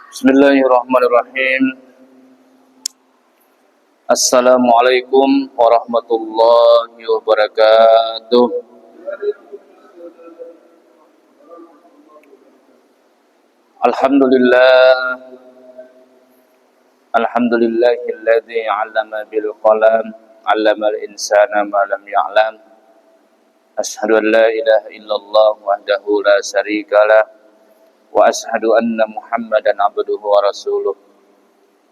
Bismillahirrahmanirrahim. Assalamualaikum warahmatullahi wabarakatuh. Alhamdulillah. Alhamdulillahilladzi 'allama bil qalam, 'allamal insana ma lam ya'lam. Asyhadu an la ilaha illallah wahdahu la syarikalah wa asyhadu anna Muhammadan abduhu wa rasuluh.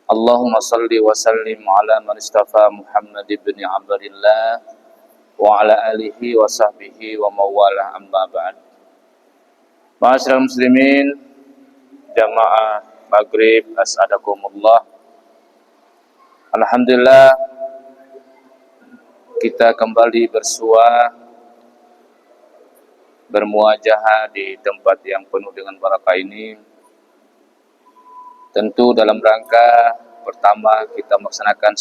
Allahumma salli wa sallim ala man istafa Muhammad ibn Abdillah wa ala alihi wa sahbihi wa mawala amma ba'd. Ma'asyiral muslimin, jamaah maghrib, as'adakumullah. Alhamdulillah, kita kembali bermuajahah di tempat yang penuh dengan barakah ini. Tentu dalam rangka pertama kita melaksanakan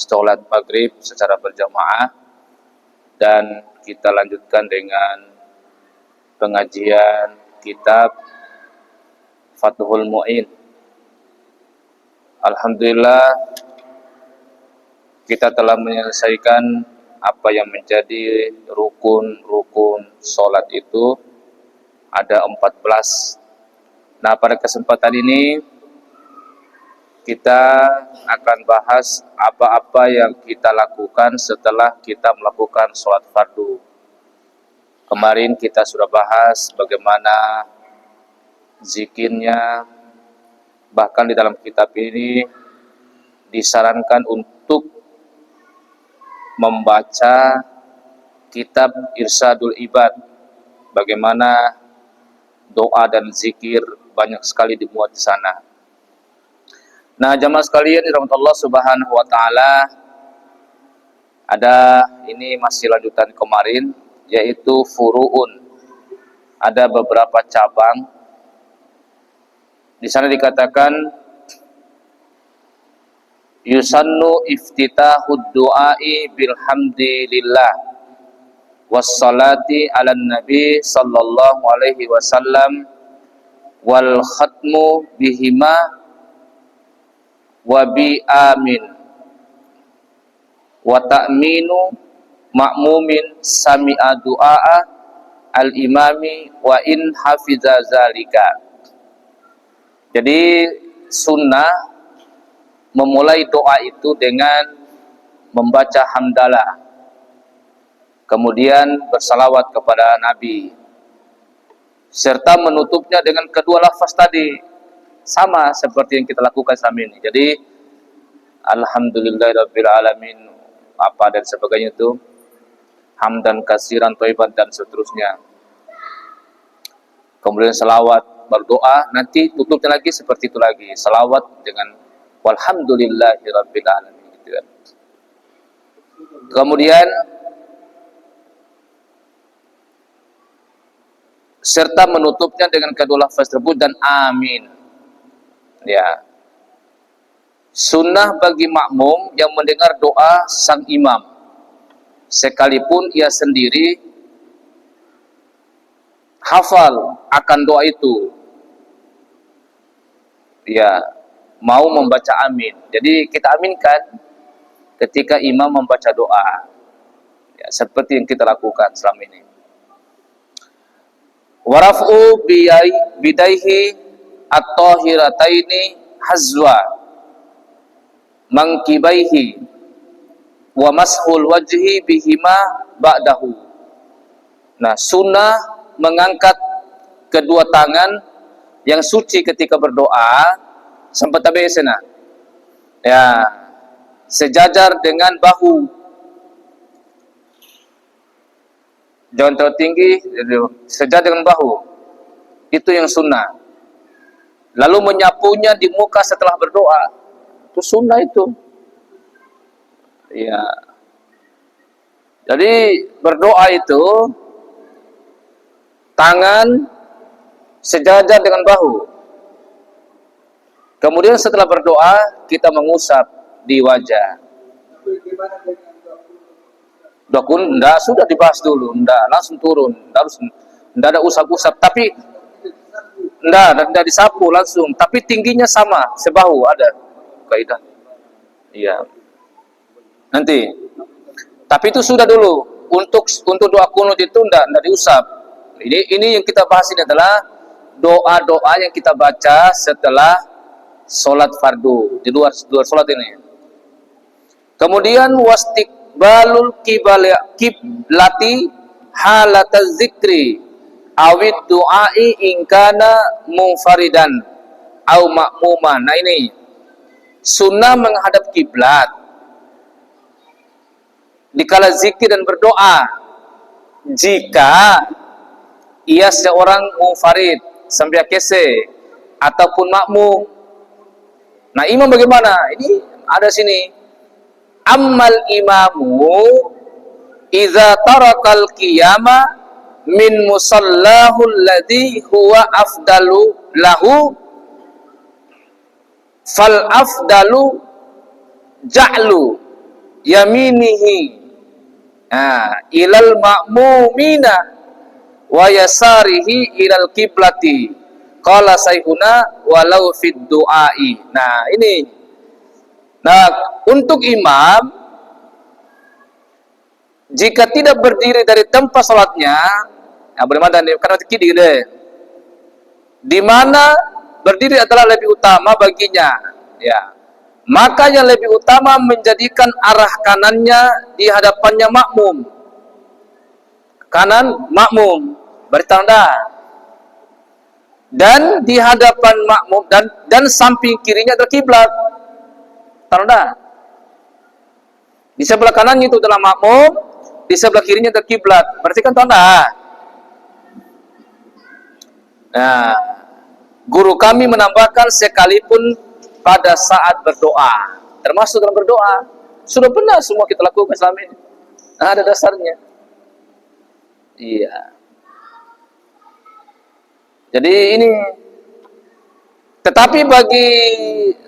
sholat maghrib secara berjamaah, dan kita lanjutkan dengan pengajian kitab Fathul Mu'in. Alhamdulillah, kita telah menyelesaikan apa yang menjadi rukun-rukun sholat itu. Ada 14. Nah, pada kesempatan ini kita akan bahas apa-apa yang kita lakukan setelah kita melakukan sholat fardu. Kemarin kita sudah bahas bagaimana zikirnya. Bahkan di dalam kitab ini disarankan untuk membaca kitab Irsyadul Ibad, bagaimana doa dan zikir banyak sekali dimuat di sana. Nah, jamaah sekalian dirahmati Allah Subhanahu wa taala, ada ini masih lanjutan kemarin, yaitu furu'un. Ada beberapa cabang. Di sana dikatakan yusannu iftitahud du'ai bilhamdilillah wassalati ala nabi sallallahu alaihi wasallam wal khatmu bihima wa bi amin wa ta'minu ma'mumin sami'a du'a al imami wa in hafiza zalika. Jadi sunnah memulai doa itu dengan membaca hamdalah, kemudian bersalawat kepada Nabi, serta menutupnya dengan kedua lafaz tadi, sama seperti yang kita lakukan selama ini. Jadi alhamdulillahirabbil alamin apa dan sebagainya itu, hamdan katsiran thayyiban dan seterusnya. Kemudian salawat, berdoa, nanti tutupnya lagi seperti itu lagi, salawat dengan walhamdulillahirabbil alamin, gitu kan. Kemudian serta menutupnya dengan kedua lafaz tersebut dan amin. Ya. Sunnah bagi makmum yang mendengar doa sang imam, sekalipun ia sendiri hafal akan doa itu, ya, mau membaca amin. Jadi kita aminkan ketika imam membaca doa, ya, seperti yang kita lakukan selama ini. Waraf'u bidaihi at-tahirataini hazwa mankibaihi wa mashul wajhi bihima ba'dahu. Nah, sunnah mengangkat kedua tangan yang suci ketika berdoa sampai tabesena, ya, sejajar dengan bahu, jangan terlalu tinggi, sejajar dengan bahu, itu yang sunnah. Lalu menyapunya di muka setelah berdoa, itu sunnah itu, ya. Jadi berdoa itu tangan sejajar dengan bahu. Kemudian setelah berdoa kita mengusap di wajah. Dokun enggak, sudah dibahas dulu, enggak langsung turun, enggak ada usap-usap. Tapi Enggak disapu langsung, tapi tingginya sama, sebahu ada kaidah. Iya. Nanti. Tapi itu sudah dulu. Untuk doa kunut itu enggak diusap. Ini yang kita bahas ini adalah doa-doa yang kita baca setelah sholat fardu, di luar sholat ini. Kemudian wastiqbalul kiblati halataz zikri awid du'ai ingkana munfaridan au ma'muman. Nah ini sunnah menghadap kiblat dikala zikir dan berdoa jika ia seorang munfarid sambil kese ataupun makmum. Nah imam bagaimana? Ini ada sini. Ammal imamu idza tarakal qiyama min musallahu alladhi huwa afdalu lahu fal afdalu ja'lu yaminihi ilal ma'mumina wa yasarihi ilal kiblati qala sayhuna walau fid du'ai. Nah ini, untuk imam jika tidak berdiri dari tempat sholatnya, bagaimana karena kiri deh, di mana berdiri adalah lebih utama baginya, ya. Maka yang lebih utama menjadikan arah kanannya di hadapannya makmum. Kanan makmum, bertanda. Dan di hadapan makmum dan samping kirinya adalah kiblat. Tanda. Di sebelah kanannya itu adalah makmum, di sebelah kirinya adalah kiblat. Berarti kan tanda. Nah, guru kami menambahkan sekalipun pada saat berdoa, termasuk dalam berdoa. Sudah benar semua kita lakukan selama ini. Nah, ada dasarnya. Iya. Jadi ini. Tetapi bagi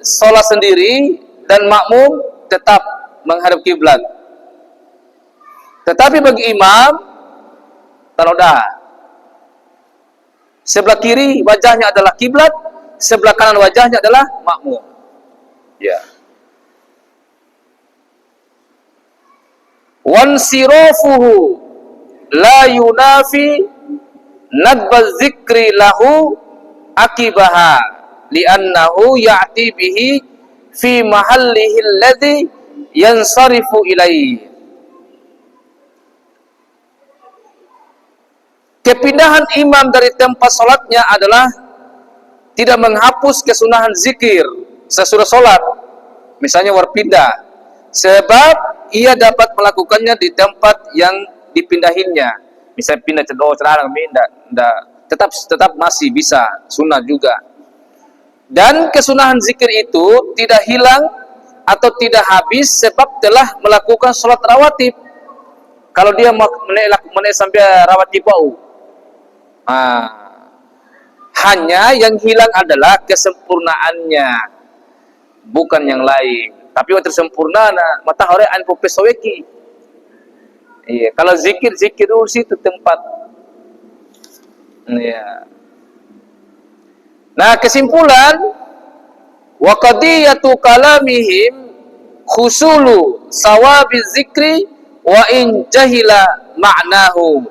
sholat sendiri dan makmum tetap menghadap kiblat. Tetapi bagi imam, tarodah. Sebelah kiri wajahnya adalah kiblat, sebelah kanan wajahnya adalah makmum. Ya. Wansirafuhu la yunafi nadbaz zikri lahu akibaha li'annahu ya'ti bihi fi mahallihi alladhi yansarifu ilaihi. Kepindahan imam dari tempat sholatnya adalah tidak menghapus kesunahan zikir sesudah sholat, misalnya warpindah, sebab ia dapat melakukannya di tempat yang dipindahinnya. Misalnya pindah celana, tetap masih bisa sunnah juga. Dan kesunahan zikir itu tidak hilang atau tidak habis sebab telah melakukan sholat rawatib. Kalau dia menaik sampai rawatib bau, hanya yang hilang adalah kesempurnaannya, bukan yang lain. Tapi waktu sempurna matahari an popesoweki. Iya, kalau zikir dulu situ tempat. Iya. Nah, kesimpulan wa qadiyatu kalamihim khusulu sawabi zikri wa in jahila ma'nahu.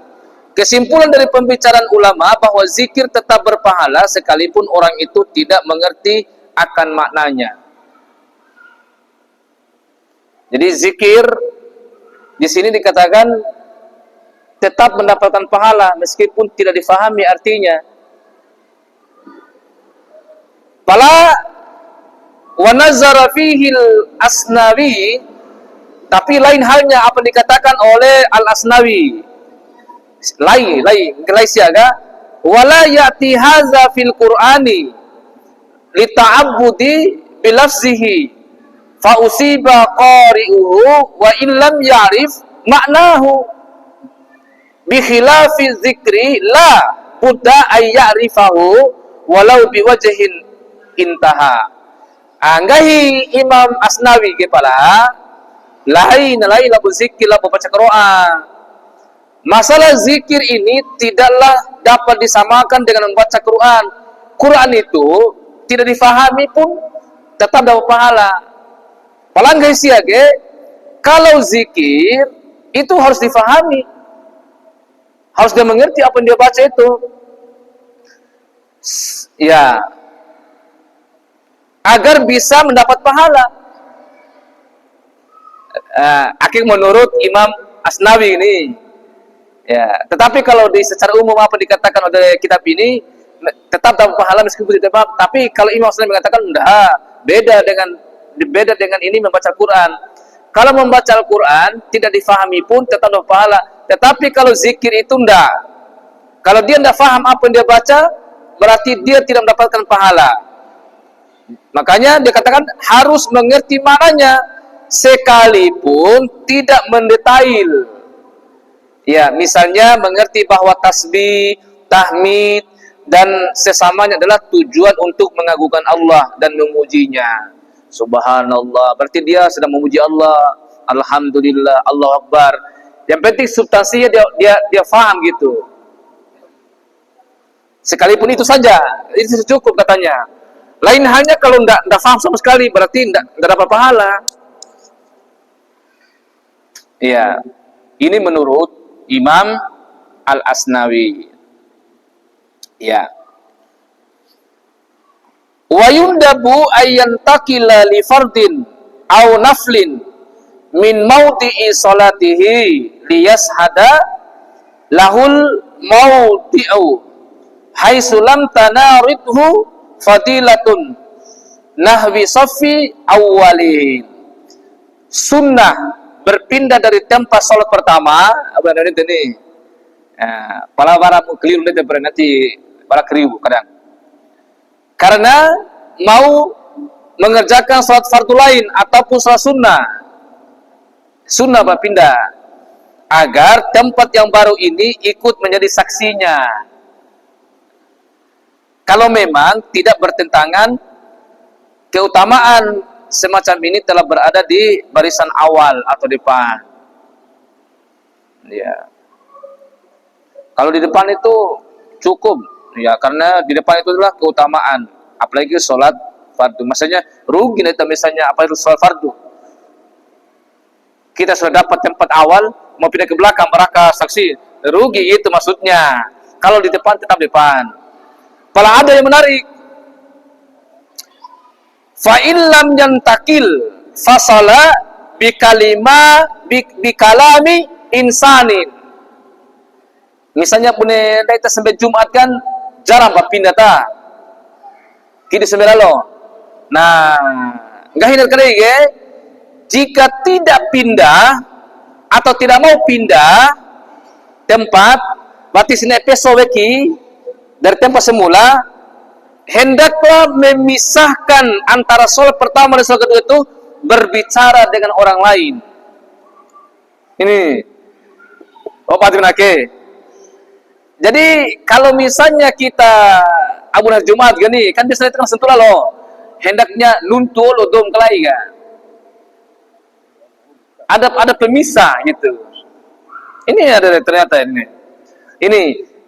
Kesimpulan dari pembicaraan ulama bahwa zikir tetap berpahala sekalipun orang itu tidak mengerti akan maknanya. Jadi zikir di sini dikatakan tetap mendapatkan pahala meskipun tidak difahami artinya. Fala wa nazara fihi al-Asnawi, tapi lain halnya apa dikatakan oleh Al-Asnawi. Lain siaga wala ya'ti hadza fil Qur'ani li ta'abbudi bi lafzihi fa usiba qari'uhu wa illam ya'rif ma'nahu bi khilafi dzikri la budda ay ya'rifahu walau bi wajhin intaha. Anggahi Imam Asnawi kepala lain labu zikir labu baca Quran. Masalah zikir ini tidaklah dapat disamakan dengan membaca Quran. Quran itu tidak difahami pun tetap dapat pahala. Palangga siage, kalau zikir itu harus difahami, harus dia mengerti apa yang dia baca itu. Ya, agar bisa mendapat pahala. Akhir menurut Imam Asnawi ini. Ya, tetapi kalau secara umum apa dikatakan oleh kitab ini tetap dapat pahala meskipun tidak paham. Tapi kalau Imam Asnawi mengatakan enggak, beda dengan ini membaca Quran. Kalau membaca Al-Quran tidak difahami pun tetap dapat pahala. Tetapi kalau zikir itu enggak. Kalau dia enggak paham apa yang dia baca, berarti dia tidak mendapatkan pahala. Makanya dia katakan harus mengerti maknanya sekalipun tidak mendetail. Ya, misalnya mengerti bahwa tasbih, tahmid dan sesamanya adalah tujuan untuk mengagungkan Allah dan memujinya. Subhanallah, berarti dia sedang memuji Allah. Alhamdulillah, Allahu Akbar. Yang penting substansinya dia faham gitu. Sekalipun itu saja, itu cukup katanya. Lain halnya kalau enggak faham sama sekali, berarti enggak dapat pahala. Iya. Ini menurut Imam Al-Asnawi. Ya. Wa yundabu ayyantakila li fardin aw naflin min mawdi'i salatihi liyashhada lahul mawdi'u haitsu lam tanaridhu fadilatun nahwi saffi awwalin. Sunnah berpindah dari tempat salat pertama, apa namanya ini? Para keliru nanti para keliru kadang. Karena mau mengerjakan salat fardu lain ataupun salat sunnah berpindah agar tempat yang baru ini ikut menjadi saksinya. Kalau memang tidak bertentangan, keutamaan semacam ini telah berada di barisan awal atau depan. Ya. Kalau di depan itu cukup, ya, karena di depan itu adalah keutamaan. Apalagi sholat fardu. Maksudnya rugi nih misalnya apa itu sholat fardu. Kita sudah dapat tempat awal, mau pindah ke belakang meraka saksi, rugi itu maksudnya. Kalau di depan tetap depan. Kalau ada yang menarik, fa illam yantakil fasala bikalami insanin. Misalnya punya kita sampai Jumat kan jarang pindah ta. Kini sampai lalu. Nah, enggak hindar kali ya. Jika tidak pindah atau tidak mau pindah tempat, berarti sini pesoweki dari tempat semula, hendaklah memisahkan antara sholat pertama dan sholat kedua itu berbicara dengan orang lain. Ini Pak Timnake. Jadi kalau misalnya kita Abu Nas Jumat gini, kan biasanya itu kan sentuh loh. Hendaknya nuntul udum kelai kan. Ada pemisah gitu. Ini ada ternyata ini. Ini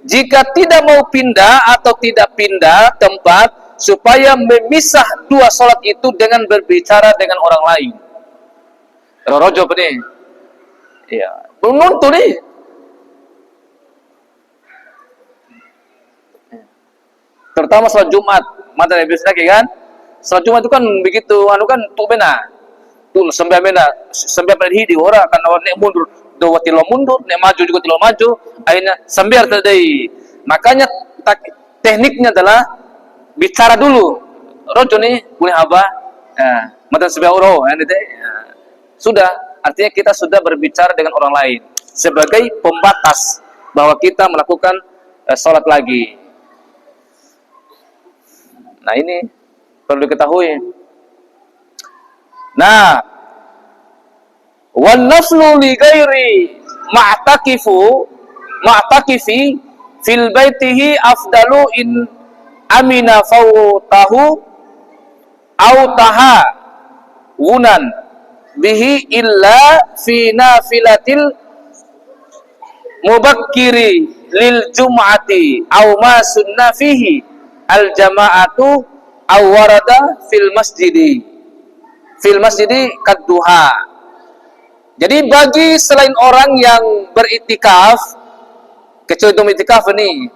jika tidak mau pindah atau tidak pindah tempat supaya memisah dua sholat itu dengan berbicara dengan orang lain. Rojo nih. Iya, belum nonton nih. Terutama sholat Jumat, mata biasa kan? Sholat Jumat itu kan begitu, kan tuh benar. Tuh sampai hidi orang kan nek mundur, dua tilo mundur, nek maju juga tilo maju, akhirnya sambil tadi. Makanya tekniknya adalah bicara dulu. Rojo nih punya apa? Mata sebelah orang, sudah. Artinya kita sudah berbicara dengan orang lain sebagai pembatas bahwa kita melakukan sholat lagi. Nah ini perlu diketahui. Nah, wan naflu li ghairi ma'takifi fil baitihi afdalu in amina fawtahu au taha wunan bihi illa fi nafilatil mubakkiri lil jum'ati au ma sunna fihi al jama'atu awarada fil masjidi kadduha. Jadi bagi selain orang yang beriktikaf, kecuali itu iktikaf ini,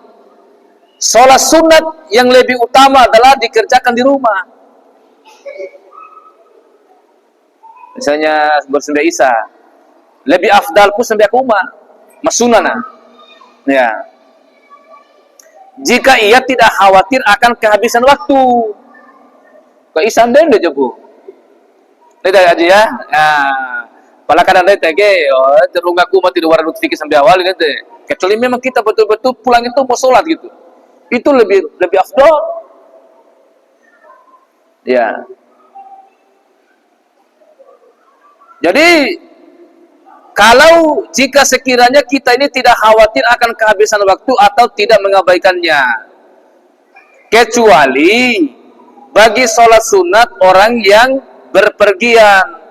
sholat sunat yang lebih utama adalah dikerjakan di rumah. Misalnya bersembahyang Isya, lebih afdal pun sembahyang ke rumah, masunana. Ya. Jika ia tidak khawatir akan kehabisan waktu. Kau Isya dan dia jebu. Tidak aja ya. Pala kadang dia tege, terunggah ku mati dua ratus fikir sampai awal gitu. Kecuali memang kita betul-betul pulang itu mau sholat gitu. Itu lebih afdal. Ya. Jadi kalau jika sekiranya kita ini tidak khawatir akan kehabisan waktu atau tidak mengabaikannya, kecuali bagi sholat sunat orang yang berpergian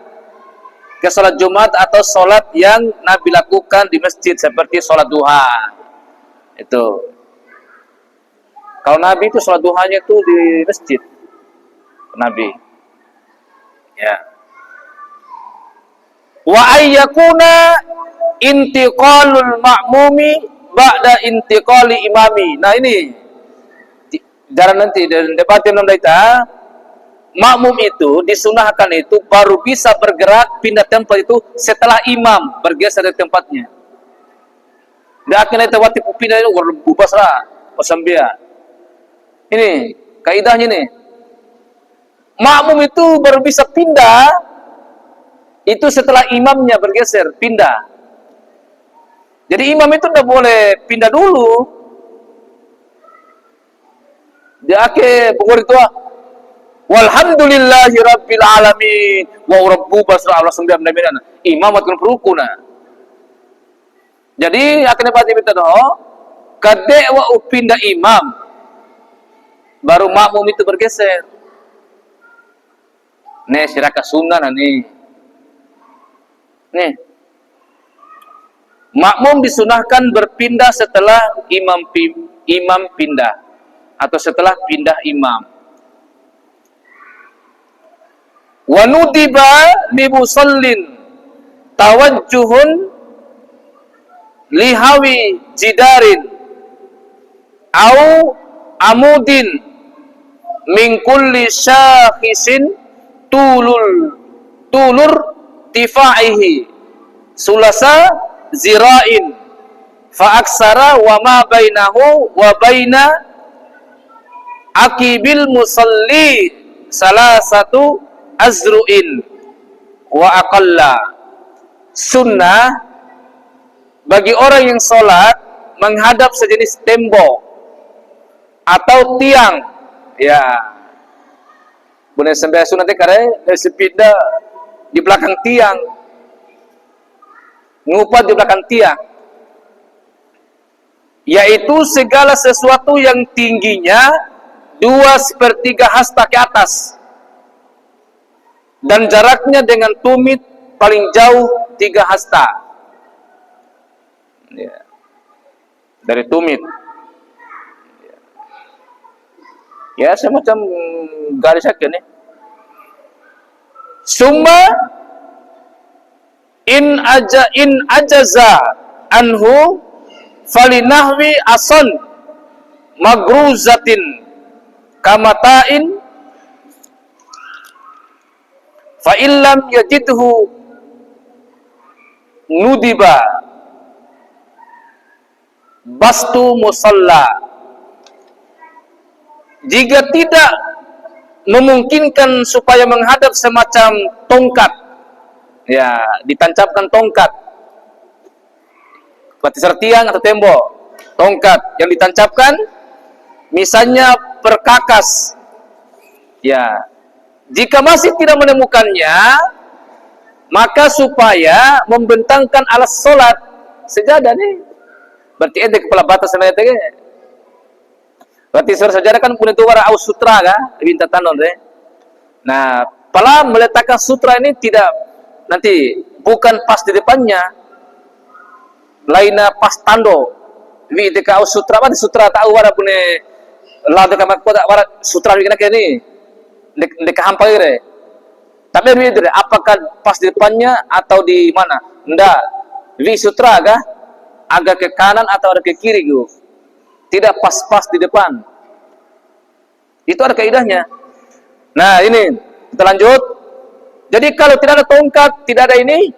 ke sholat Jumat atau sholat yang Nabi lakukan di masjid seperti sholat duha. Itu. Kalau Nabi itu sholat duhanya itu di masjid. Nabi. Ya. Wa ayyakuna intiqalul ma'mumi ba'da intiqali imami. Nah ini jarang nanti dan debatin kita, makmum itu disunahkan itu baru bisa bergerak pindah tempat itu setelah imam bergeser dari tempatnya. Dia akan itu waktu pindah itu bubasra pasambia. Ini kaidahnya nih. Makmum itu baru bisa pindah itu setelah imamnya bergeser, pindah. Jadi imam itu tidak boleh pindah dulu. Dia akan pukul itu, walhamdulillahi rabbil alamin wa rabbu basra Allah sembilan nabiana. Imam akan perukuna. Jadi akan dapat kita doh, kadek wa pindah imam, baru makmum itu bergeser. Nih siraka sunnah nih. Nih, makmum disunahkan berpindah setelah imam pindah atau setelah pindah imam. Wa nudiba li musallin tawajjuhun lihawi jidarin au amudin min kulli syakhisin tulur tifaihi sulasa zira'in fa aksara wa ma bainahu wa baina akibil musalli salasatu azru'in wa aqalla. Sunnah bagi orang yang sholat menghadap sejenis tembok atau tiang, ya boleh sampai sunat karena sepeda di belakang tiang, ngupat di belakang tiang, yaitu segala sesuatu yang tingginya 2/3 hasta ke atas dan jaraknya dengan tumit paling jauh 3 hasta, ya, dari tumit, ya semacam garis aja nih. Summa in ajaza anhu falinahwi ason magruzatin kamatain fa illam yajidhu nudiba bastu musalla. Jika tidak memungkinkan supaya menghadap semacam tongkat, ya ditancapkan tongkat, berarti sertiang atau tembok, tongkat yang ditancapkan, misalnya perkakas, ya jika masih tidak menemukannya, maka supaya membentangkan alas sholat sejadah nih, berarti ada kepala batas sebenarnya tege. Berarti sejarah kan punya tuara aus sutra kan, minta tanon deh. Nah, pala meletakkan sutra ini tidak nanti bukan pas di depannya, lainnya pas tando. Wi deka aus sutra apa di sutra tahu ada punya lah dekat kota barat sutra bikin kayak ni dekat hampa ini. Tapi beda, apakah pas di depannya atau di mana? Ndak. Vi sutra kah? Agak ke kanan atau ada ke kiri gitu. Tidak pas-pas di depan. Itu ada kaidahnya. Nah, ini kita lanjut. Jadi kalau tidak ada tongkat, tidak ada ini,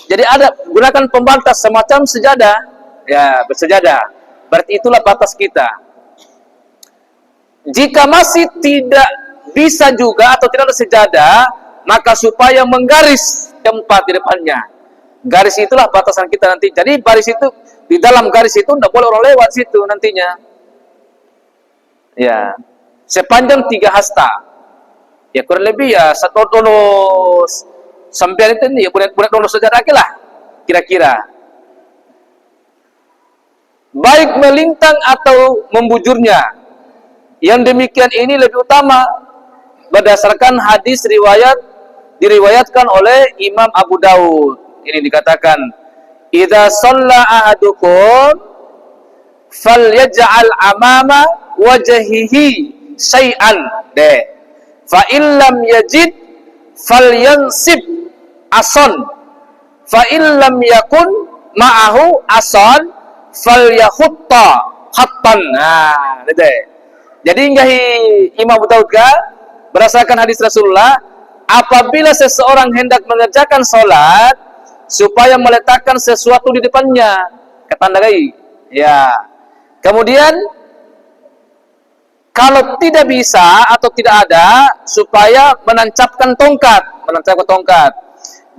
jadi ada gunakan pembatas semacam sejadah. Ya, bersejadah. Berarti itulah batas kita. Jika masih tidak bisa juga atau tidak ada sejadah, maka supaya menggaris tempat di depannya. Garis itulah batasan kita nanti. Jadi baris itu, di dalam garis itu tidak boleh orang lewat situ nantinya. Ya, sepanjang 3 hasta. Ya kurang lebih ya 1 tono sampai itu ya boleh tono sejadah lagi lah. Kira-kira. Baik melintang atau membujurnya. Yang demikian ini lebih utama berdasarkan hadis diriwayatkan oleh Imam Abu Daud. Ini dikatakan, "Idza shalla ahadukum falyaj'al amama wajhihi syai'an." Fa illam yajid falyansib ason. Fa illam yakun ma'ahu ason falyahutta hattan. Nah, jadi ngahi Imam Abu Daud berdasarkan hadis Rasulullah, apabila seseorang hendak mengerjakan sholat, supaya meletakkan sesuatu di depannya, ketandai. Ya. Kemudian, kalau tidak bisa atau tidak ada, supaya menancapkan tongkat.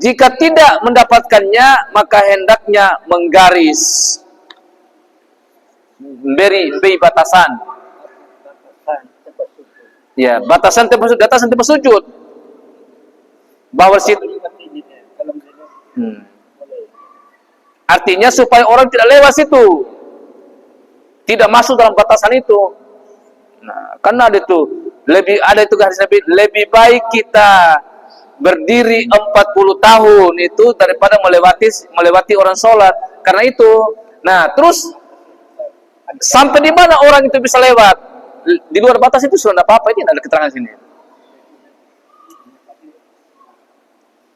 Jika tidak mendapatkannya, maka hendaknya menggaris. Beri batasan. Ya, batasan tempat sujud. Bahwa situ artinya supaya orang tidak lewat situ. Tidak masuk dalam batasan itu. Nah, karena ada itu hadis Nabi, lebih baik kita berdiri 40 tahun itu daripada melewati orang sholat. Karena itu. Nah, terus sampai di mana orang itu bisa lewat? Di luar batas itu sudah tidak apa-apa. Ini ada keterangan sini.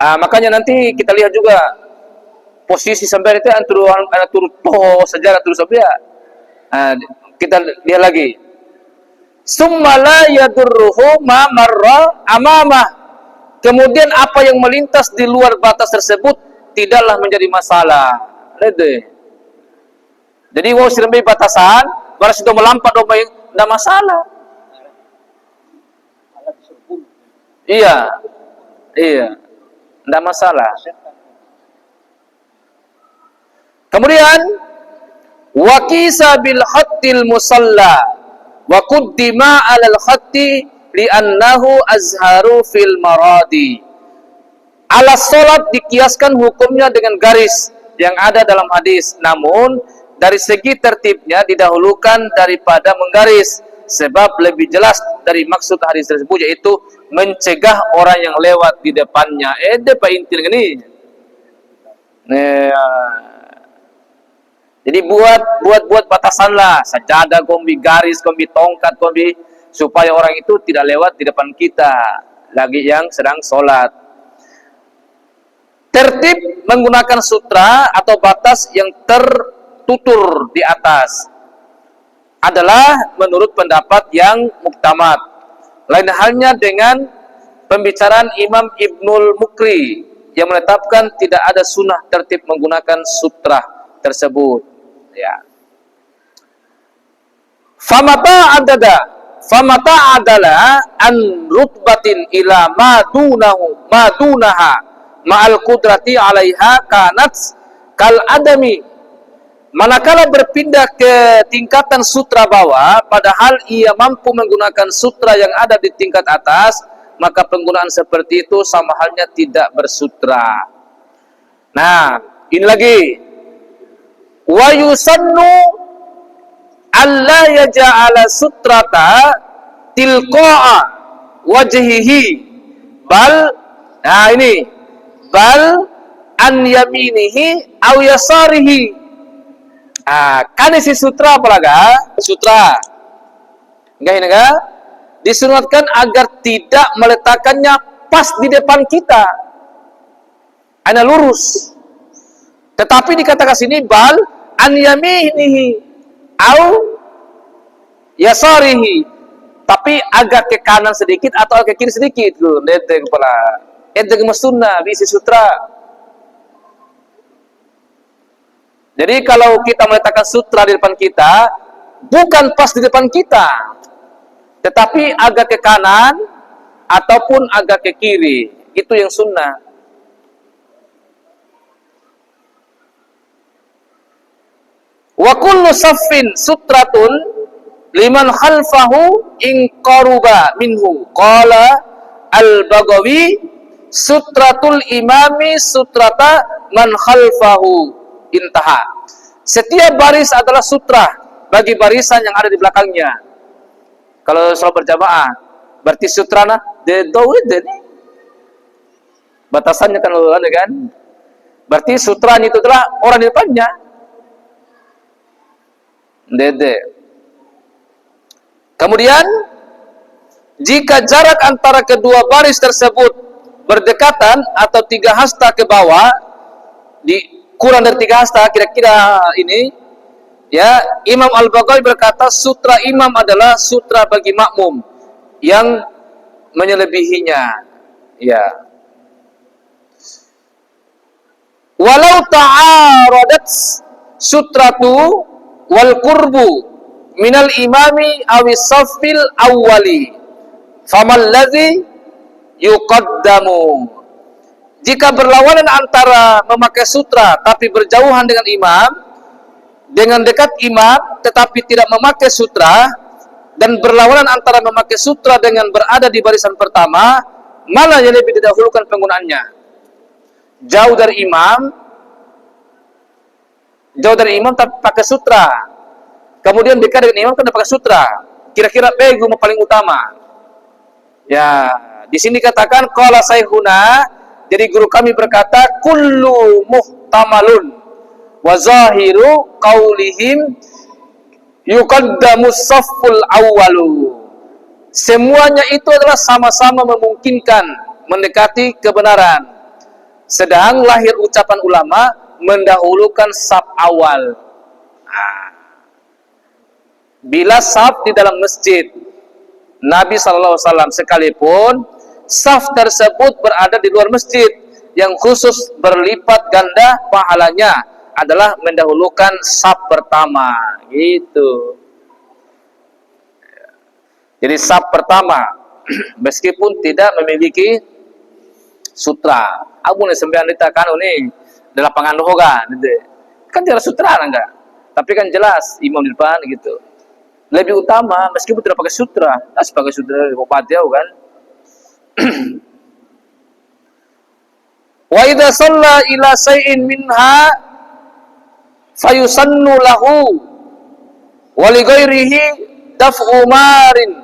Makanya nanti kita lihat juga posisi sampai itu antara turut sejarah terus sampai. Kita lihat lagi. Summa la yadurruhu ma marra amamah. Kemudian apa yang melintas di luar batas tersebut tidaklah menjadi masalah. Jadi wau sirembe batasan, baru sudah melampat domba tidak masalah. Iya. Tidak masalah. Kemudian waqisa bil khattil musalla wa quddima 'alal khatti li'annahu azharu fil maradi. Alas salat dikiaskan hukumnya dengan garis yang ada dalam hadis, namun dari segi tertibnya didahulukan daripada menggaris, sebab lebih jelas dari maksud hadis tersebut, yaitu mencegah orang yang lewat di depannya. Depan intil ini. Jadi buat batasan lah, sajadah kombi, garis kombi, tongkat kombi, supaya orang itu tidak lewat di depan kita lagi yang sedang sholat. Tertib menggunakan sutra atau batas yang tertutur di atas adalah menurut pendapat yang muktamad. Lain halnya dengan pembicaraan Imam Ibnul Mukri yang menetapkan tidak ada sunnah tertib menggunakan sutra tersebut. Ya. Famata adalah an rutbatin ila madunaha ma'al qudrati 'alaiha kanat kal adami. Manakala berpindah ke tingkatan sutra bawah, padahal ia mampu menggunakan sutra yang ada di tingkat atas, maka penggunaan seperti itu sama halnya tidak bersutra. Nah, ini lagi. Wa yusannu alla yaj'ala sutrata tilqa'a wajhihi bal, nah ini, bal an yaminihi aw yasarihi. Kan isi sutra apalagi? Sutra Enggak? Disunatkan agar tidak meletakkannya pas di depan kita. Ana lurus. Tetapi dikatakan sini bal an yaminihi au yasarihi. Tapi agak ke kanan sedikit atau agak ke kiri sedikit. Dede kepala. Ente sunnah bisi sutra. Jadi kalau kita meletakkan sutra di depan kita, bukan pas di depan kita, tetapi agak ke kanan ataupun agak ke kiri. Itu yang sunnah. Wa kullu saffin sutratun liman khalfahu in qaruba minhu. Qala al-Baghawi sutratul imami sutrata man khalfahu. Intaha. Setiap baris adalah sutra bagi barisan yang ada di belakangnya. Kalau salat berjamaah, berarti sutrana de dawid ini. Batasannya kan kan? Berarti sutranya itu adalah orang di depannya. Dede. Kemudian jika jarak antara kedua baris tersebut berdekatan atau 3 hasta ke bawah, kurang dari 3 hasta kira-kira ini, ya, Imam Al-Baghawi berkata sutra imam adalah sutra bagi makmum yang menyelebihinya. Ya. Walau ta'aradat sutratu wal qurbu minal imami awis saffil awwali famal ladzi yuqaddamu. Jika berlawanan antara memakai sutra tapi berjauhan dengan imam, dengan dekat imam tetapi tidak memakai sutra, dan berlawanan antara memakai sutra dengan berada di barisan pertama, mana yang lebih didahulukan penggunaannya? Jauh dari imam tapi pakai sutra, kemudian dekat dengan imam kan pakai sutra, kira-kira begu paling utama. Ya, di sini katakan qala sayhuna, jadi guru kami berkata kullu muhtamalun wa zahiru qaulihim yuqaddamus safful awwalu. Semuanya itu adalah sama-sama memungkinkan mendekati kebenaran. Sedang lahir ucapan ulama mendahulukan saf awal. Bila saf di dalam masjid Nabi SAW sekalipun saf tersebut berada di luar masjid, yang khusus berlipat ganda pahalanya adalah mendahulukan saf pertama, gitu. Jadi saf pertama meskipun tidak memiliki sutra. Abu nih sembilan ditakan ini di lapangan dohoga, kan tidak sutra enggak, tapi kan jelas imam di depan gitu. Lebih utama meskipun tidak pakai sutra, sebagai sutra bupati kan. Wa idza shalla ila shay'in minha fayusannu lahu wa li ghairihi daf'u marin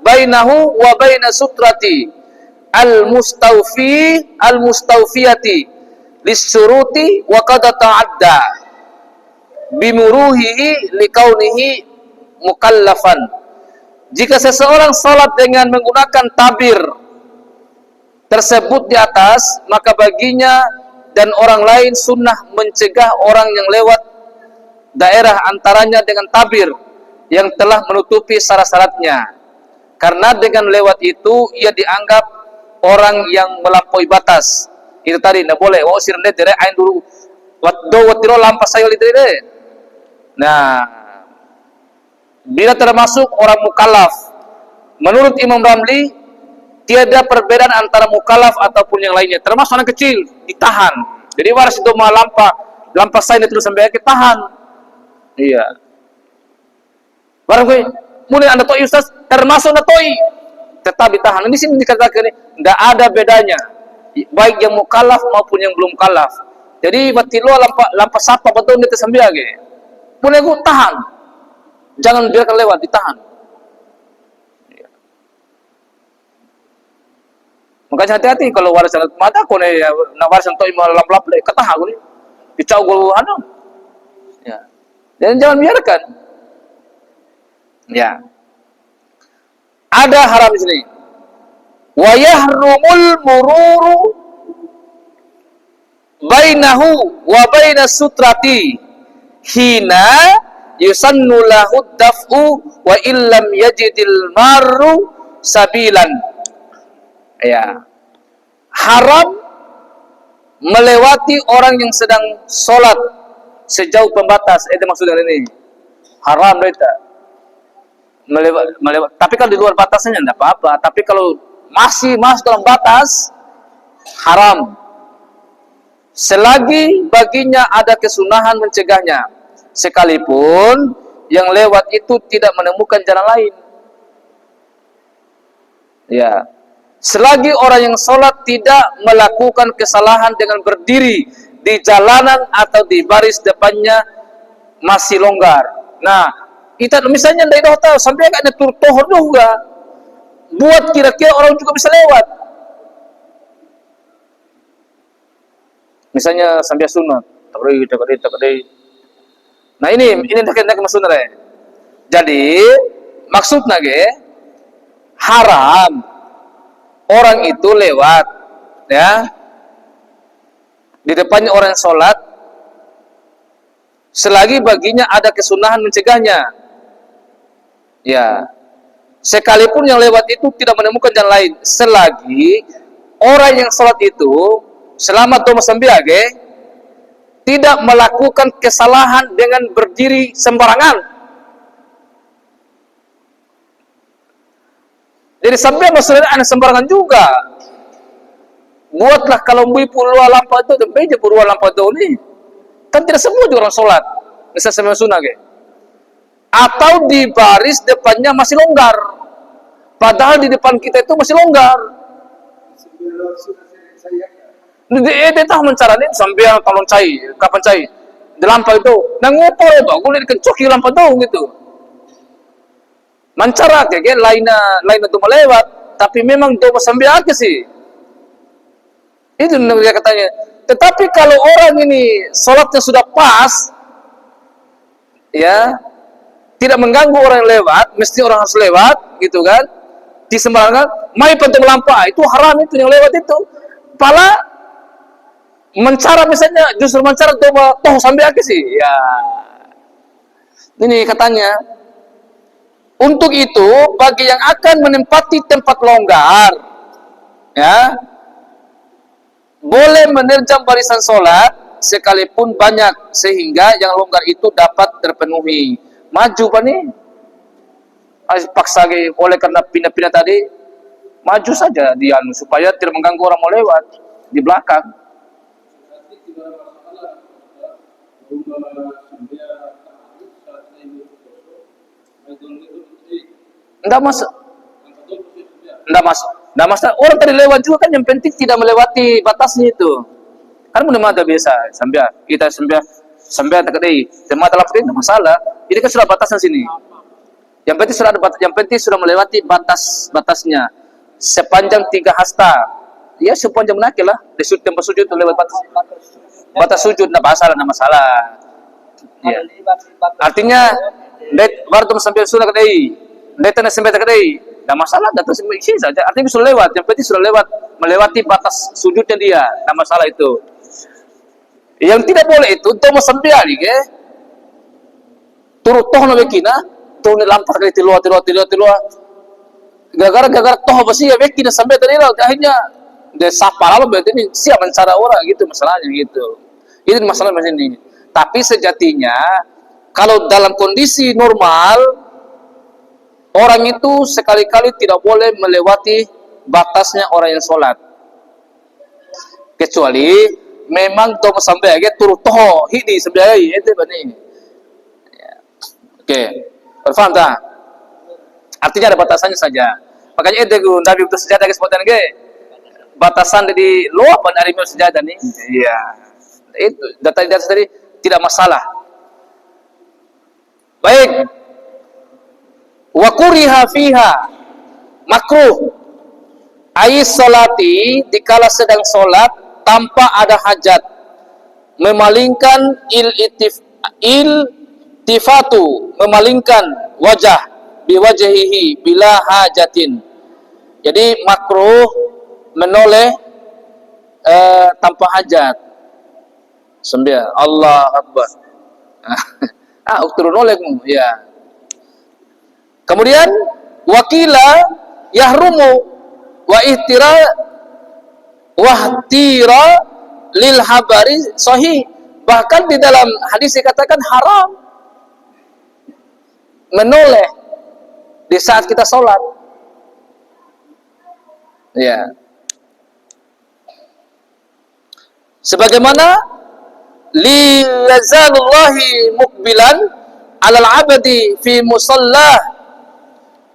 bainahu wa baina sutrati al-mustawfiyati lisyuruti wa qad ta'adda bimuruhihi likaunihi mukallafan. Jika seseorang salat dengan menggunakan tabir tersebut di atas, maka baginya dan orang lain sunnah mencegah orang yang lewat daerah antaranya dengan tabir yang telah menutupi syarat-syaratnya, karena dengan lewat itu ia dianggap orang yang melampaui batas. Itu tadi tidak boleh. Wa usirne dere ain dulu waddo watiro lampas sayol itu. Nah, bila termasuk orang mukallaf, menurut Imam Ramli tiada perbedaan antara mukallaf ataupun yang lainnya, termasuk anak kecil ditahan. Jadi waras itu mau lampas saya terus sampai ditahan. Iya. Barang gue, mulai anda toi ustaz, termasuk anda toi, tetap ditahan. Ini sini dikatakan ini tidak ada bedanya, baik yang mukallaf maupun yang belum mukallaf. Jadi batilo lampas apa betul dia tersambil lagi. Mulai gue tahan, jangan biarkan lewat, ditahan. Makanya hati-hati kalau warisan mata kau ni nak warisan toi mau lap-lap le kataha kau ni dicau gol anu. Ya. Dan jangan biarkan. Ya. Ada haram di sini. Wa yahrumul mururu bainahu wa bainas sutrati hina yusannu lahu daf'u wa illam yajidil marru sabilan. Ya. Haram melewati orang yang sedang sholat sejauh pembatas. Itu maksudnya ini. Haram itu. Melewat. Tapi kalau di luar batasnya tidak apa-apa. Tapi kalau masih masuk dalam batas, haram. Selagi baginya ada kesunahan mencegahnya, sekalipun yang lewat itu tidak menemukan jalan lain. Ya. Selagi orang yang sholat tidak melakukan kesalahan dengan berdiri di jalanan atau di baris depannya masih longgar. Nah, kita misalnya dari hotel sampai agaknya turtohor juga, buat kira-kira orang juga bisa lewat. Misalnya sambil sunat, takdei. Nah ini nak maksudnya. Jadi maksudnya haram orang itu lewat, ya, di depannya orang yang sholat, selagi baginya ada kesunahan mencegahnya, ya, sekalipun yang lewat itu tidak menemukan jalan lain, selagi orang yang sholat itu selama Thomas Sambiage tidak melakukan kesalahan dengan berdiri sembarangan. Jadi sampai maksudnya anak sembarangan juga. Buatlah kalau mbipu luar lampau itu, tempe je luar lampau itu ni. Kan tidak semua juga orang sholat. Misal semua sunnah atau di baris depannya masih longgar. Padahal di depan kita itu masih longgar. Dia tahu mencaranya sampai kalau kapan cai di lampau itu. Nangupo itu, aku lihat kencoki lampau itu gitu. Mancara lain itu melewat, tapi memang doa sambil aja sih. Itu dia katanya. Tetapi kalau orang ini sholatnya sudah pas, ya, tidak mengganggu orang yang lewat, mesti orang harus lewat, gitu kan? Di sembarangan, mai penting melampau, itu haram itu yang lewat itu. Pala mencara misalnya, justru mencara doa toh sambil aja sih. Ya, ini katanya. Untuk itu, bagi yang akan menempati tempat longgar, ya, boleh menerjang barisan sholat sekalipun banyak, sehingga yang longgar itu dapat terpenuhi. Maju pak nih, paksa oleh karena pindah-pindah tadi, maju saja dia supaya tidak mengganggu orang mau lewat di belakang. Enggak masuk. Orang tadi lewat juga kan, yang penting tidak melewati batasnya itu. Kan mudah ada biasa sambil kita sambil takdei. Tema dalam itu masalah. Ini kan sudah batasan sini. Yang penting sudah ada batas, yang penting sudah melewati batasnya sepanjang 3 hasta. Ya sepanjang menakil lah. Di tempat sujud itu lewat batas sujud, enggak masalah. Ya. Artinya baru sampai sudah takdei. Datang sampai takdei, tidak masalah, datang sampai sini saja. Artinya sudah lewat, yang penting sudah lewat, melewati batas sujudnya dia, tidak masalah itu. Yang tidak boleh itu, Thomas Sambiage, turut toh na bekina, toh ni lampar kali tiluah. Gara-gara toh besi ya bekina sampai tadi lah, akhirnya dia sapa lalu berarti ini siap mencara orang gitu masalahnya gitu. Itu masalah macam ini. Tapi sejatinya kalau dalam kondisi normal, orang itu sekali-kali tidak boleh melewati batasnya orang yang sholat. Kecuali memang Thomas Sambiage turut toh hidi sebenarnya itu bani. Oke, berfaham tak? Artinya ada batasannya saja. Makanya itu Nabi untuk sejadah kesempatan batasan di luar pada hari sejadah nih. Iya. Itu data tadi tidak masalah. Baik. Wa kuriha fiha makruh ais salati dikala sedang solat tanpa ada hajat, memalingkan iltifatu, memalingkan wajah, biwajhihi bila hajatin. Jadi makruh menoleh tanpa hajat. Sambil Allah Akbar. Turun nolehmu, ya. Kemudian wakila yahrumu wa ihtira lil habari sahih. Bahkan di dalam hadis dikatakan haram menoleh di saat kita sholat. Ya. Sebagaimana li lazalullahi mukbilan alal abdi fi musallah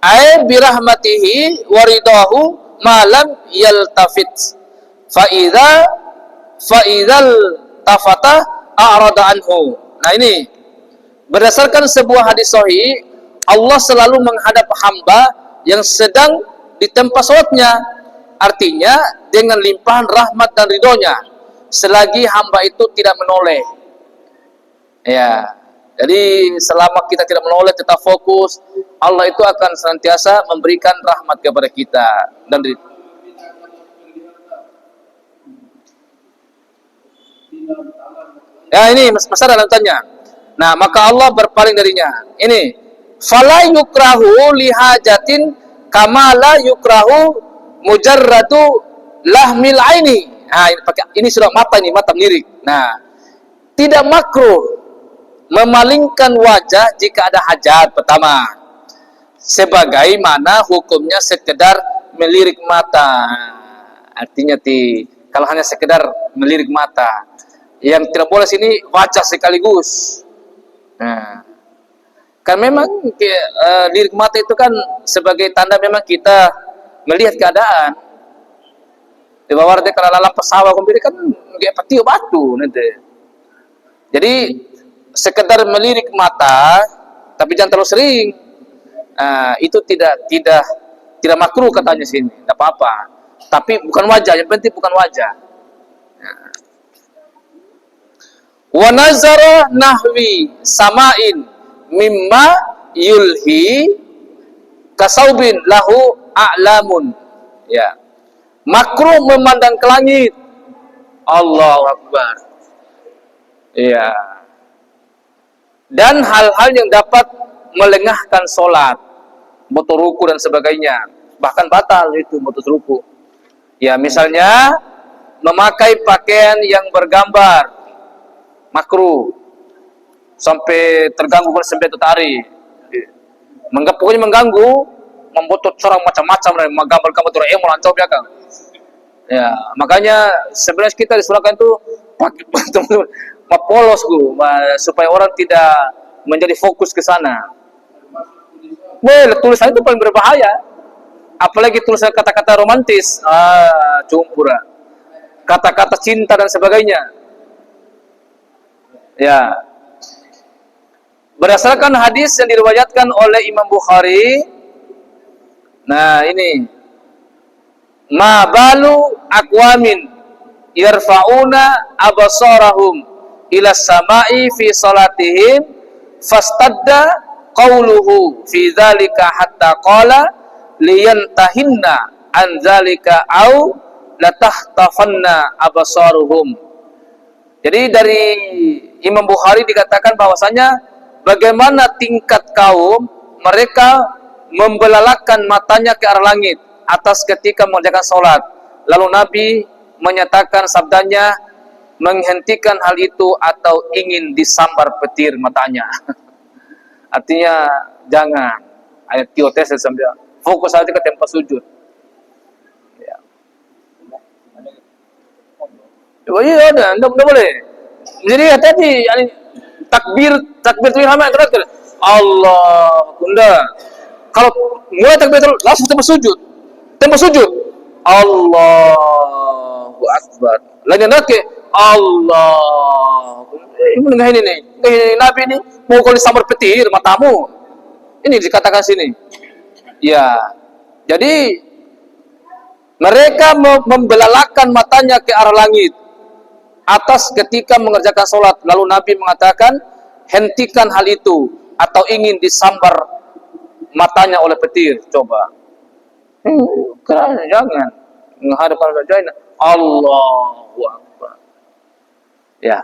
ay birahmatihi waridahu malam yaltafit fa idzal tafata a'rada anhu. Nah ini berdasarkan sebuah hadis sahih, Allah selalu menghadap hamba yang sedang di tempat sholatnya, artinya dengan limpahan rahmat dan ridhonya selagi hamba itu tidak menoleh. Ya, jadi selama kita tidak menoleh, tetap fokus, Allah itu akan senantiasa memberikan rahmat kepada kita dan ya ini masalah dalam tanya. Nah, maka Allah berpaling darinya. Ini fala yukrahu lihajatin kama la yukrahu mujarradu lahmil aini. Nah, ini sudah mata melirik. Nah, tidak makruh memalingkan wajah jika ada hajat pertama. Sebagaimana hukumnya sekedar melirik mata. Artinya kalau hanya sekedar melirik mata. Yang tidak boleh sini wajah sekaligus. Nah, kan memang lirik mata itu kan sebagai tanda memang kita melihat keadaan. Di bawah dia kalau lalang pesawat kumpul kan nggak peti batu nanti. Jadi sekedar melirik mata, tapi jangan terlalu sering. Itu tidak makruh katanya sini, tidak apa-apa. Tapi bukan wajah, yang penting bukan wajah. Wa nazara nahwi sama'in mimma yulhi kasaubin lahu a'lamun. Ya. Makruh memandang ke langit. Allahu Akbar. Ya. Dan hal-hal yang dapat melengahkan sholat, motor ruku dan sebagainya, bahkan batal itu motor ruku. Ya, misalnya memakai pakaian yang bergambar, makruh, sampai terganggu sampai tertarik. Pokoknya mengganggu, membuat orang macam-macam, menggambar-gambar Doraemon lancau belakang. Ya, makanya sebenarnya kita disurahkan itu pakai polos supaya orang tidak menjadi fokus ke sana. Tulisan itu paling berbahaya. Apalagi tulisan kata-kata romantis, cumpura. Kata-kata cinta dan sebagainya. Ya. Berdasarkan hadis yang diriwayatkan oleh Imam Bukhari. Nah, ini ma balu aqwamin yarfa'una absarahum ila samai fi salatihim fastadda qawluhu fi dzalika hatta qala liyantahinna an dzalika au latahtafanna absaruhum. Jadi dari Imam Bukhari dikatakan bahwasanya bagaimana tingkat kaum mereka membelalakan matanya ke arah langit atas ketika mengerjakan sholat. Lalu Nabi menyatakan sabdanya, menghentikan hal itu atau ingin disambar petir matanya. Artinya jangan. Ayat tiotes sambil fokus saja ke tempat sujud. Ya. Oh iya, enggak boleh. Jadi hati-hati, takbir hamid terakhir. Allah, bunda. Kalau mulai takbir langsung tempat sujud. Allahu Akbar. Lain lagi Allah. Ini nih. Nabi ini mau kau disambar petir matamu. Ini dikatakan sini. Ya. Jadi mereka membelalakan matanya ke arah langit atas ketika mengerjakan sholat. Lalu Nabi mengatakan, hentikan hal itu atau ingin disambar matanya oleh petir, coba. Jangan menghadapkan vagina. Allahu Akbar. Ya.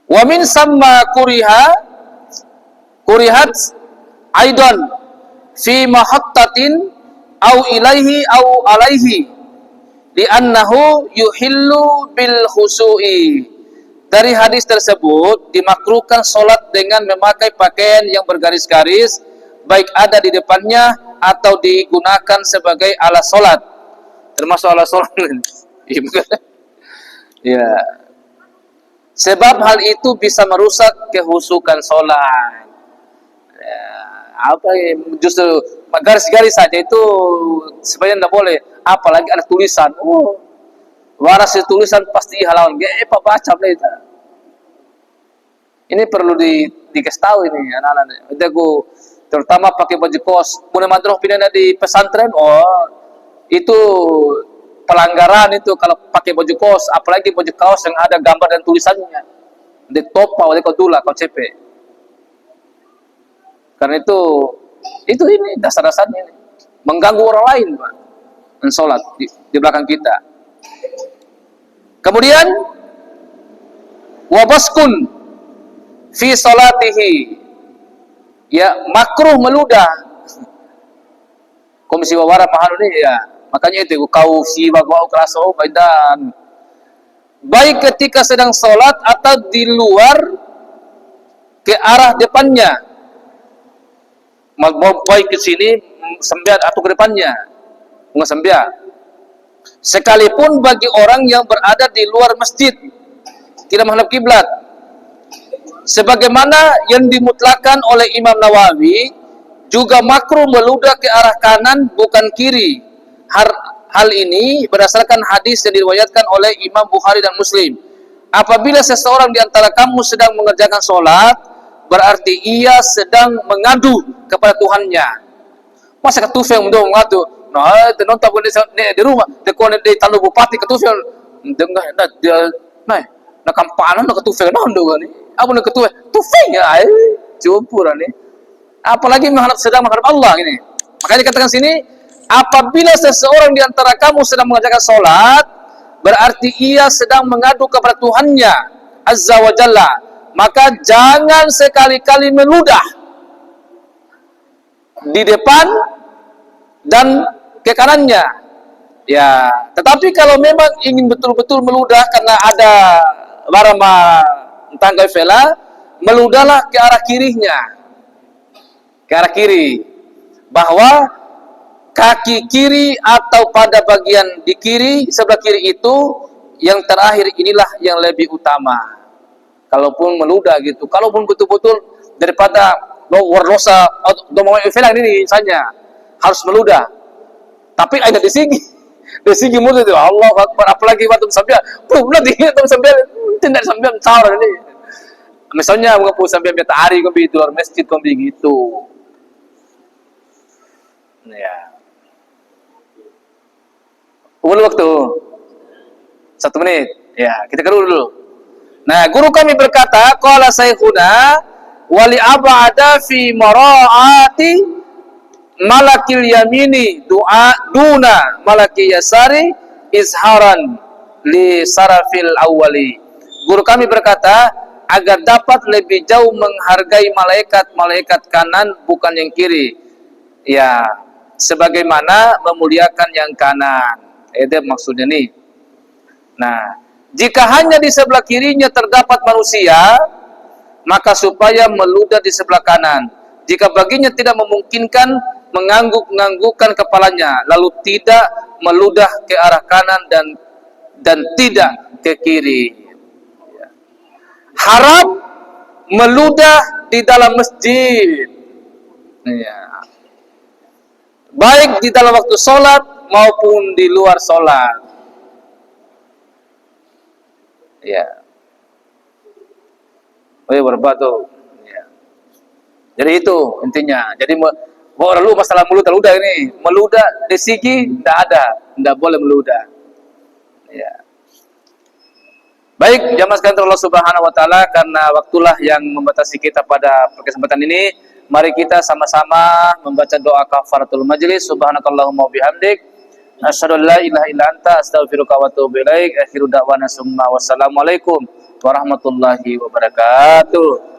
Wa min samma kurihat aidan fi mahattatin au ilaihi au alaihi li'annahu yuhillu bil khusu'i. Dari hadis tersebut dimakruhkan solat dengan memakai pakaian yang bergaris-garis, baik ada di depannya atau digunakan sebagai alat solat, termasuk alat solat. Ya, sebab hal itu bisa merusak kehusukan solat. Ya, apa justru garis-garis saja itu sebenarnya tidak boleh, apalagi ada tulisan. Waras tulisan pasti halawan. Pak baca itu. Ini perlu dikasih tahu ini anak-anak. Itu terutama pakai baju kos. Punya madroh pindah di pesantren. Itu pelanggaran itu kalau pakai baju kos, apalagi baju kaos yang ada gambar dan tulisannya. Di topa oleh kodula kau CP. Karena itu ini dasar-dasarnya ini. Mengganggu orang lain, Pak. Mensolat di belakang kita. Kemudian wabaskun fi salatihi, ya makruh meludah. Komisi wawara mahal ini ya, makanya itu kau si bagau keraso baidan. Baik ketika sedang salat atau di luar ke arah depannya. Baik ke sini sembiat atau ke depannya. Enggak sembiat. Sekalipun bagi orang yang berada di luar masjid tidak menghadap kiblat, sebagaimana yang dimutlakan oleh Imam Nawawi, juga makruh meludah ke arah kanan bukan kiri. Hal ini berdasarkan hadis yang diriwayatkan oleh Imam Bukhari dan Muslim. Apabila seseorang di antara kamu sedang mengerjakan sholat, berarti ia sedang mengadu kepada Tuhannya. Masa ketufeng untuk mengadu? Nah, itu nonton di rumah, di tanah bupati ketufel, dengar, nak kampanan nak ketufel nonton ni, apa nak ketufel, tufel ya, cumpur ni, apalagi sedang menghadap Allah ini. Makanya dikatakan sini, apabila seseorang di antara kamu sedang mengerjakan solat, berarti ia sedang mengadu kepada Tuhannya Azza wa Jalla, maka jangan sekali-kali meludah di depan dan ke kanannya. Ya, tetapi kalau memang ingin betul-betul meludah karena ada warma tangga vela, meludahlah ke arah kirinya. Ke arah kiri. Bahwa kaki kiri atau pada bagian di kiri, sebelah kiri itu yang terakhir inilah yang lebih utama. Kalaupun meludah gitu. Kalaupun betul-betul daripada wardosa domong vela ini misalnya harus meludah. Tapi ada di segi mulut itu Allah Akbar, apalagi waktu sambil belum tinggi waktu sambil tidak sambil caur ini. Misalnya mengapu sambil matahari kombi di luar masjid kombi gitu. Ya. Ulul waktu 1 menit. Ya, kita keluar dulu. Nah, guru kami berkata, qala saykhuna wali abada fi maraati malakil yamini duna malaki yasari izharan li sarafil awwali. Guru kami berkata, agar dapat lebih jauh menghargai malaikat kanan bukan yang kiri, ya sebagaimana memuliakan yang kanan. Itu maksudnya nih. Nah, jika hanya di sebelah kirinya terdapat manusia, maka supaya meludah di sebelah kanan. Jika baginya tidak memungkinkan, mengangguk-nganggukkan kepalanya, lalu tidak meludah ke arah kanan dan tidak ke kiri. Haram meludah di dalam masjid, ya. Baik di dalam waktu sholat maupun di luar sholat. Ya. Berbatu. Ya. Jadi itu intinya. Jadi orang lu masalah meludah ini, meludah di segi tidak boleh meludah. Ya. Baik, jamaah sekalian Allah Subhanahu wa taala, karena waktulah yang membatasi kita pada kesempatan ini, Mari kita sama-sama membaca doa kafaratul majlis. Subhanakallahumma bihamdik, asyhadu an la ilaha illa anta, astaghfiruka wa atubu ilaik. Akhiru da'wana summa wassalamualaikum warahmatullahi wabarakatuh.